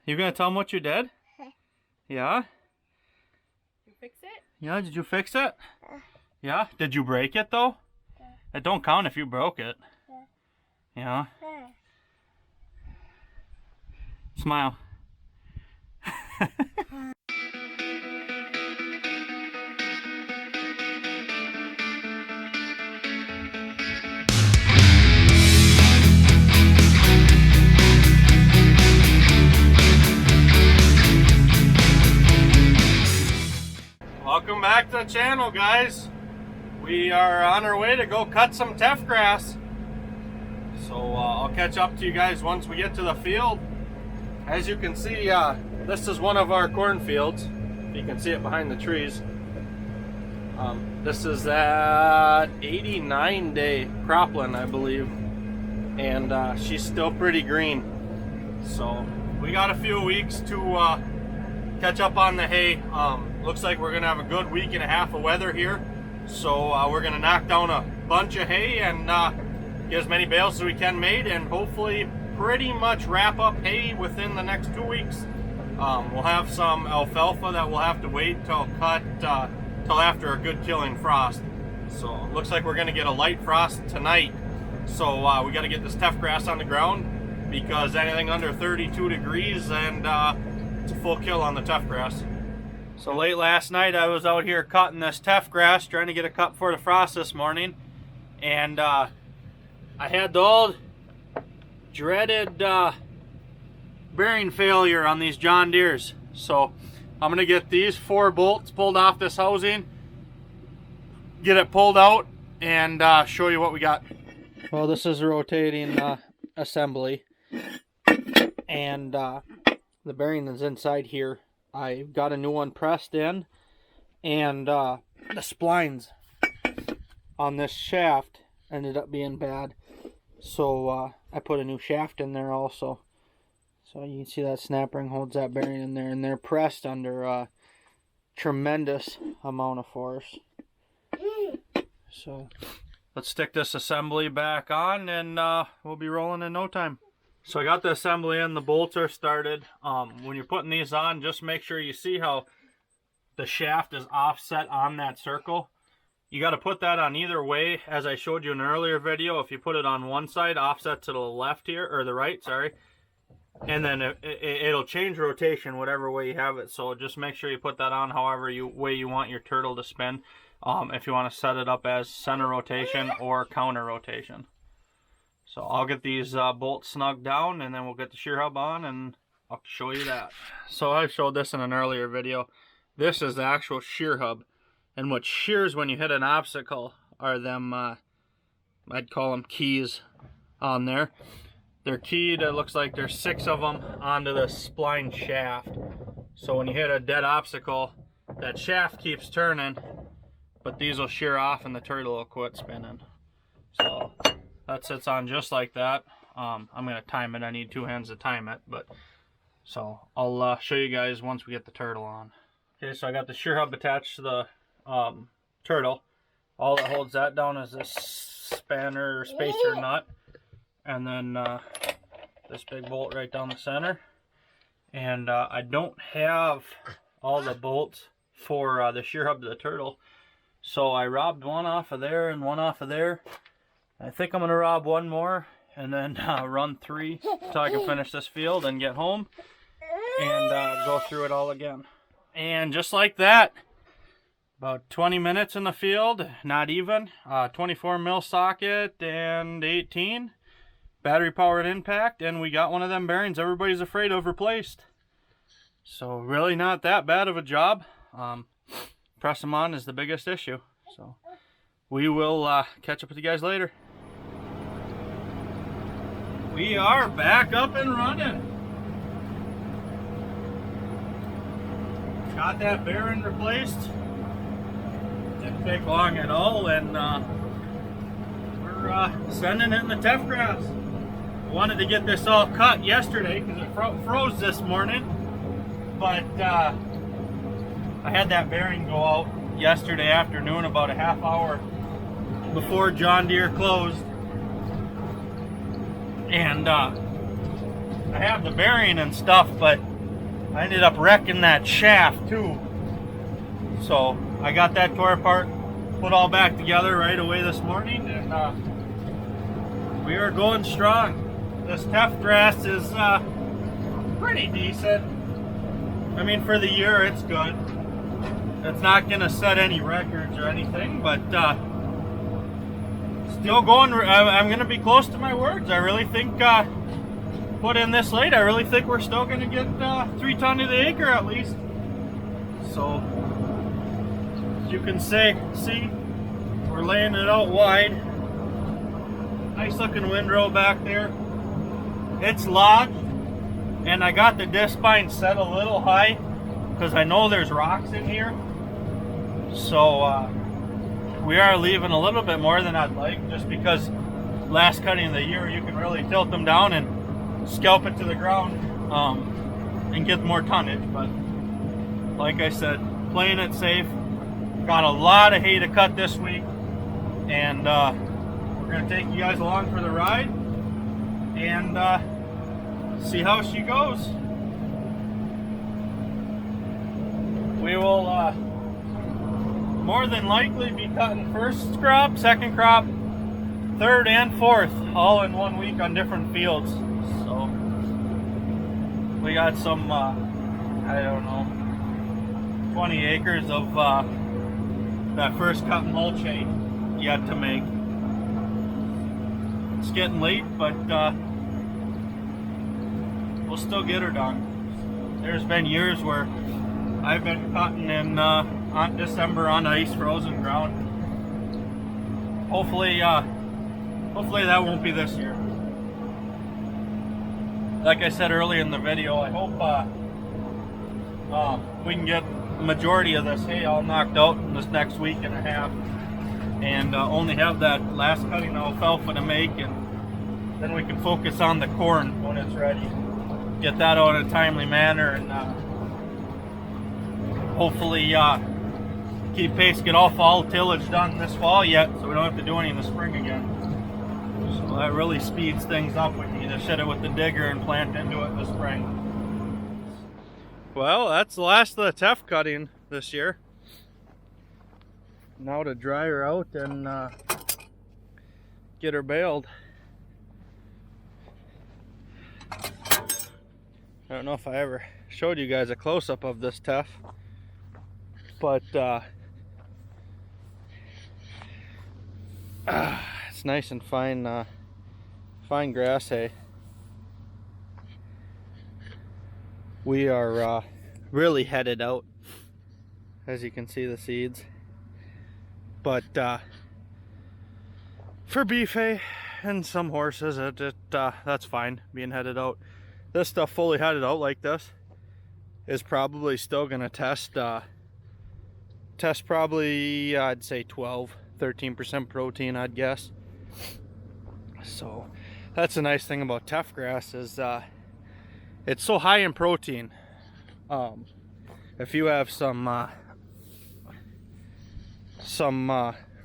You gonna tell them what you did? Yeah? You fix it? Yeah, did you fix it? Yeah? Did you break it though? It don't count if you broke it. Yeah? Smile. Welcome back to the channel, guys. We are on our way to go cut some teff grass. So I'll catch up to you guys once we get to the field. As you can see, this is one of our cornfields. You can see it behind the trees. This is that 89-day cropland, I believe. And she's still pretty green. So we got a few weeks to catch up on the hay. Looks like we're gonna have a good week and a half of weather here, so we're gonna knock down a bunch of hay and get as many bales as we can made, and hopefully pretty much wrap up hay within the next 2 weeks. We'll have some alfalfa that we'll have to wait till cut till after a good killing frost. So it looks like we're gonna get a light frost tonight, so we got to get this teff grass on the ground, because anything under 32 degrees and it's a full kill on the teff grass. So late last night I was out here cutting this teff grass, trying to get a cut for the frost this morning, and I had the old dreaded bearing failure on these John Deeres. So I'm gonna get these 4 bolts pulled off this housing, get it pulled out, and show you what we got. Well, this is a rotating assembly, and the bearing is inside here. I got a new one pressed in, and the splines on this shaft ended up being bad, so I put a new shaft in there also. So you can see that snap ring holds that bearing in there, and they're pressed under a tremendous amount of force. So let's stick this assembly back on, and we'll be rolling in no time. So I got the assembly in, the bolts are started. When you're putting these on, just make sure you see how the shaft is offset on that circle. You got to put that on either way, as I showed you in an earlier video. If you put it on one side, offset to the left here, or the right, sorry, and then it'll change rotation whatever way you have it. So just make sure you put that on however way you want your turtle to spin, if you want to set it up as center rotation or counter rotation. So I'll get these bolts snugged down, and then we'll get the shear hub on, and I'll show you that. So I showed this in an earlier video. This is the actual shear hub, and what shears when you hit an obstacle are them, I'd call them keys on there. They're keyed, it looks like there's 6 of them onto the spline shaft. So when you hit a dead obstacle, that shaft keeps turning, but these will shear off and the turtle will quit spinning. So that sits on just like that. I'm going to time it. I need 2 hands to time it. But so I'll show you guys once we get the turtle on. Okay, so I got the shear hub attached to the turtle. All that holds that down is this spanner or spacer nut. And then this big bolt right down the center. And I don't have all the bolts for the shear hub to the turtle. So I robbed one off of there and one off of there. I think I'm going to rob one more and then run 3 until I can finish this field and get home and go through it all again. And just like that, about 20 minutes in the field, not even, 24 mil socket and 18 battery powered impact, and we got one of them bearings everybody's afraid of replaced. So really not that bad of a job. Press them on is the biggest issue. So we will catch up with you guys later. We are back up and running. Got that bearing replaced. Didn't take long at all, and we're sending it in the teff grass. Wanted to get this all cut yesterday because it froze this morning, but I had that bearing go out yesterday afternoon about a half hour before John Deere closed, and I have the bearing and stuff, but I ended up wrecking that shaft too. So I got that tore apart, put all back together right away this morning, and we are going strong. This tough grass is pretty decent. I mean, for the year, it's good. It's not gonna set any records or anything, but still going. I'm gonna be close to my words. I really think, put in this late, I really think we're still gonna get 3 ton to the acre at least. So, as you can see, we're laying it out wide. Nice looking windrow back there. It's lodged, and I got the disc spine set a little high because I know there's rocks in here. So we are leaving a little bit more than I'd like, just because last cutting of the year you can really tilt them down and scalp it to the ground and get more tonnage. But like I said, playing it safe. Got a lot of hay to cut this week, and we're gonna take you guys along for the ride and see how she goes. We will more than likely be cutting first crop, second crop, third and fourth, all in 1 week on different fields. So we got some I don't know, 20 acres of that first cut mulch hay yet to make. It's getting late, but we'll still get her done. There's been years where I've been cutting in on December on ice, frozen ground. Hopefully that won't be this year. Like I said earlier in the video, I hope we can get the majority of this hay all knocked out in this next week and a half, and only have that last cutting of alfalfa to make, and then we can focus on the corn when it's ready. Get that out in a timely manner, and hopefully keep pace, get all fall tillage done this fall yet, so we don't have to do any in the spring again. So that really speeds things up when you just hit it with the digger and plant into it in the spring. Well, that's the last of the teff cutting this year. Now to dry her out and get her baled. I don't know if I ever showed you guys a close-up of this teff, but it's nice and fine, fine grass hay. We are really headed out, as you can see the seeds, but for beef hay and some horses, that's fine being headed out. This stuff fully headed out like this is probably still gonna test probably, I'd say 12-13% protein, I'd guess. So that's the nice thing about teff grass, is it's so high in protein. If you have some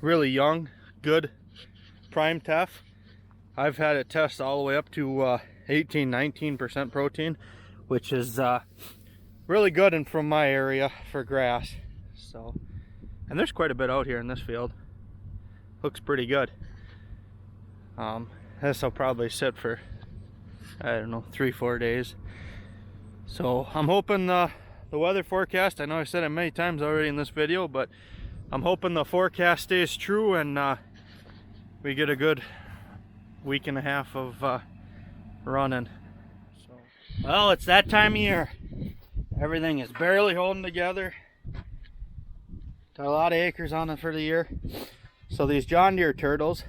really young, good prime teff, I've had it test all the way up to 18-19% protein, which is really good and from my area for grass. So, and there's quite a bit out here in this field. Looks pretty good. This will probably sit for, I don't know, 3-4 days. So I'm hoping the weather forecast, I know I said it many times already in this video, but I'm hoping the forecast stays true and we get a good week and a half of running. So, well, it's that time of year. Everything is barely holding together. Got a lot of acres on it for the year. So these John Deere turtles,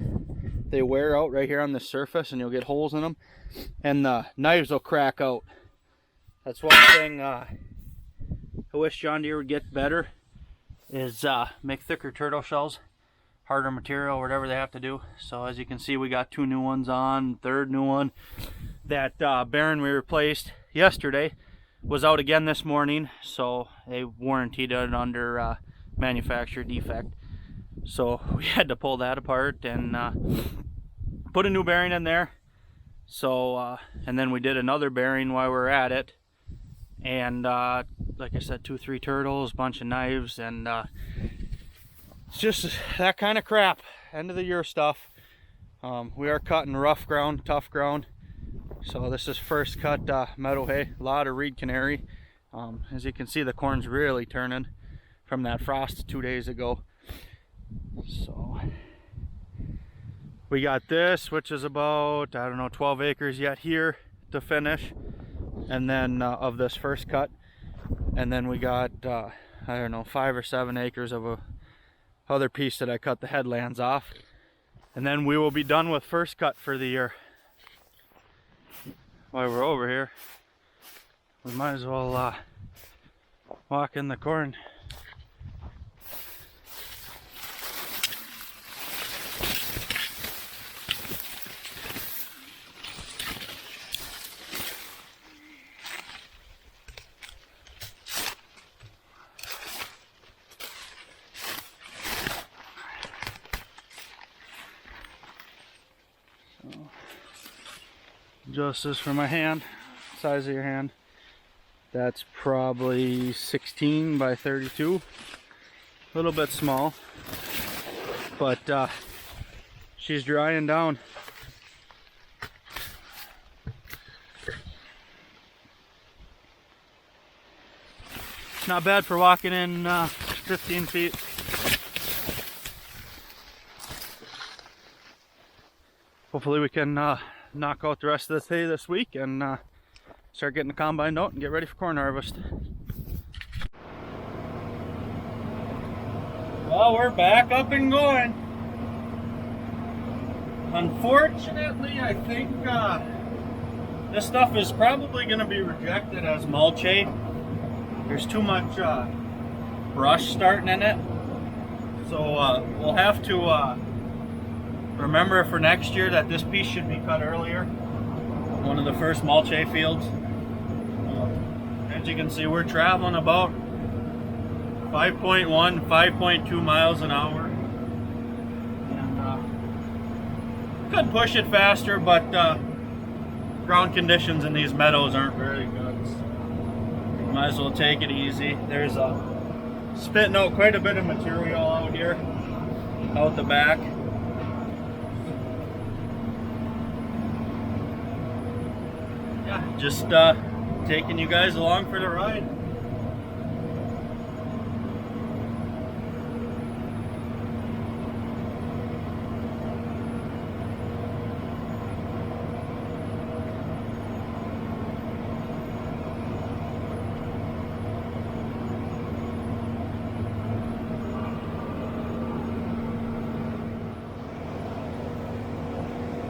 they wear out right here on the surface, and you'll get holes in them, and the knives will crack out. That's one thing I wish John Deere would get better, is make thicker turtle shells, harder material, whatever they have to do. So as you can see, we got 2 new ones on, third new one. That bearing we replaced yesterday was out again this morning, so they warranted it under manufacturer defect. So we had to pull that apart and put a new bearing in there. So and then we did another bearing while we were at it, and like I said, 2-3 turtles, bunch of knives, and it's just that kind of crap. End of the year stuff. We are cutting rough ground, tough ground. So this is first cut meadow hay, a lot of reed canary. As you can see, the corn's really turning from that frost 2 days ago. So we got this, which is about, I don't know, 12 acres yet here to finish, and then of this first cut. And then we got I don't know, 5 or 7 acres of a other piece that I cut the headlands off, and then we will be done with first cut for the year. While we're over here, we might as well walk in the corn. Just this for my hand, size of your hand. That's probably 16 by 32. A little bit small, but she's drying down. Not bad for walking in 15 feet. Hopefully we can knock out the rest of this hay this week and start getting the combine out and get ready for corn harvest. Well, we're back up and going. Unfortunately, I think this stuff is probably going to be rejected as mulch hay. There's too much brush starting in it, so we'll have to remember for next year that this piece should be cut earlier. One of the first mulch hay fields. As you can see, we're traveling about 5.1, 5.2 miles an hour. And could push it faster, but ground conditions in these meadows aren't very good. So might as well take it easy. There's spitting out quite a bit of material out here, out the back. Just taking you guys along for the ride.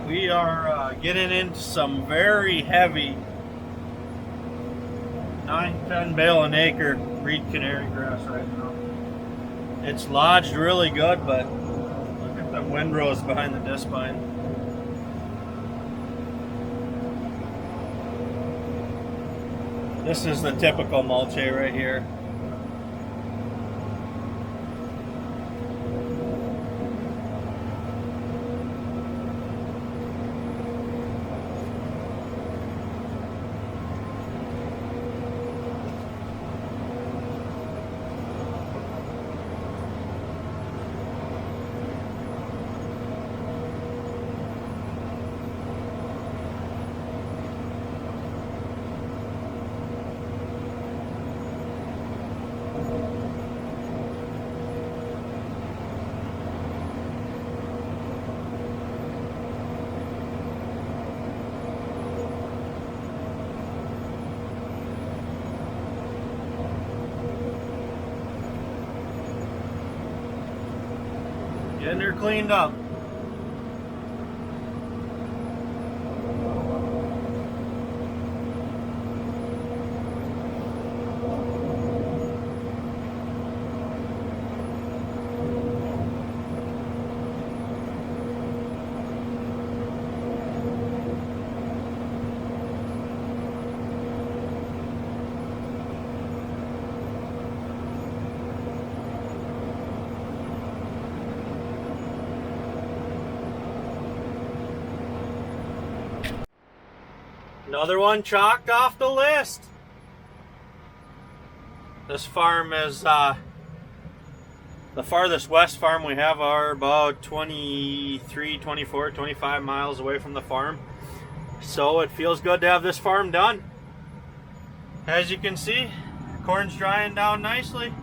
We are getting into some very heavy 9-10 bale an acre reed canary grass right now. It's lodged really good, but look at the windrows behind the disc vine. This is the typical mulch hay right here. Getting her cleaned up. Another one chalked off the list. This farm is the farthest west farm we have are about 23, 24, 25 miles away from the farm. So it feels good to have this farm done. As you can see, corn's drying down nicely.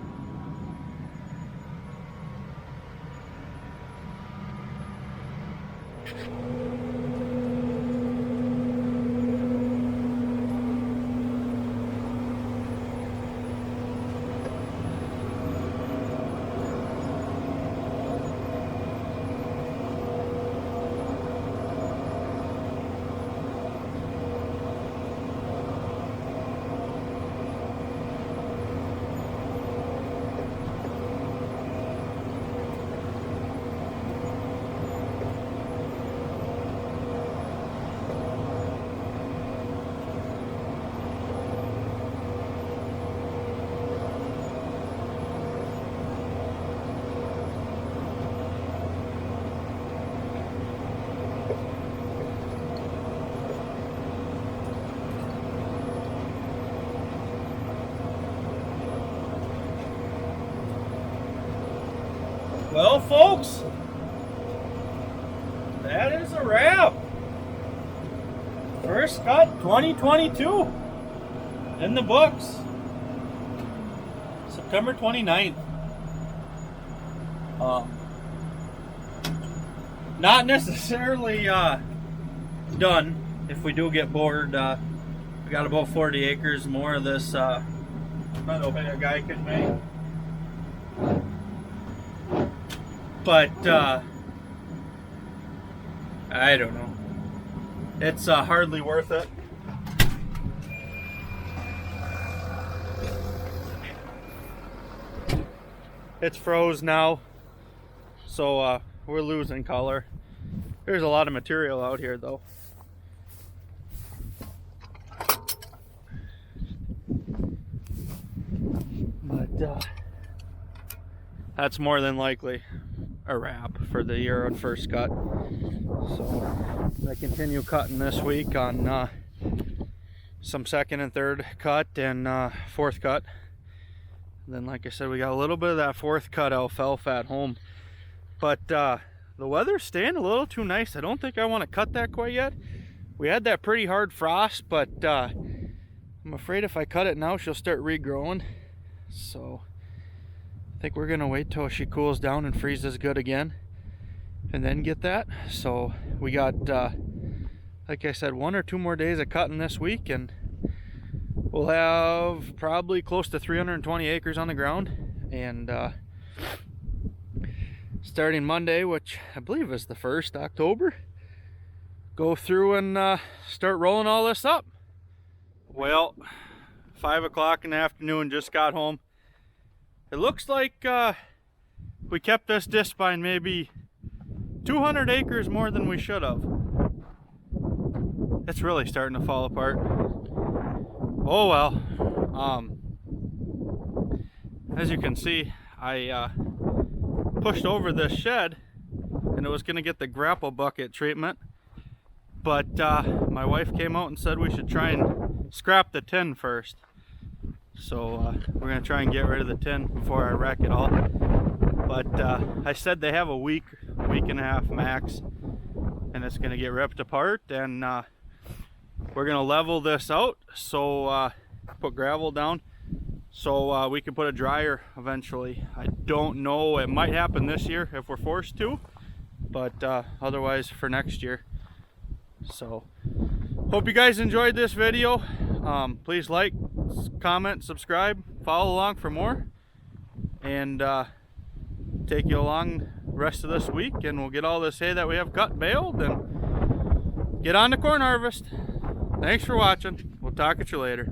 Well, folks, that is a wrap. First cut 2022 in the books. September 29th. Not necessarily done. If we do get bored, we got about 40 acres more of this meadow hay a guy could make. But I don't know. It's hardly worth it. It's froze now, so we're losing color. There's a lot of material out here though. But that's more than likely a wrap for the year on first cut. So I continue cutting this week on some second and third cut and fourth cut. And then, like I said, we got a little bit of that fourth cut alfalfa at home, but the weather's staying a little too nice. I don't think I want to cut that quite yet. We had that pretty hard frost, but I'm afraid if I cut it now she'll start regrowing. So I think we're gonna wait till she cools down and freezes good again and then get that. So we got like I said, 1 or 2 more days of cutting this week and we'll have probably close to 320 acres on the ground. And starting Monday, which I believe is the 1st October, go through and start rolling all this up. Well, 5 o'clock in the afternoon, just got home. It looks like we kept this disc spine maybe 200 acres more than we should have. It's really starting to fall apart. Oh well. As you can see, I pushed over this shed and it was going to get the grapple bucket treatment. But my wife came out and said we should try and scrap the tin first. So we're going to try and get rid of the tin before I wreck it all. But I said they have a week and a half max, and it's going to get ripped apart, and we're going to level this out, so put gravel down so we can put a dryer eventually. I don't know, it might happen this year if we're forced to, but otherwise for next year. So hope you guys enjoyed this video. Please like, comment, subscribe, follow along for more, and take you along the rest of this week, and we'll get all this hay that we have cut baled and get on to corn harvest. Thanks for watching. We'll talk at you later.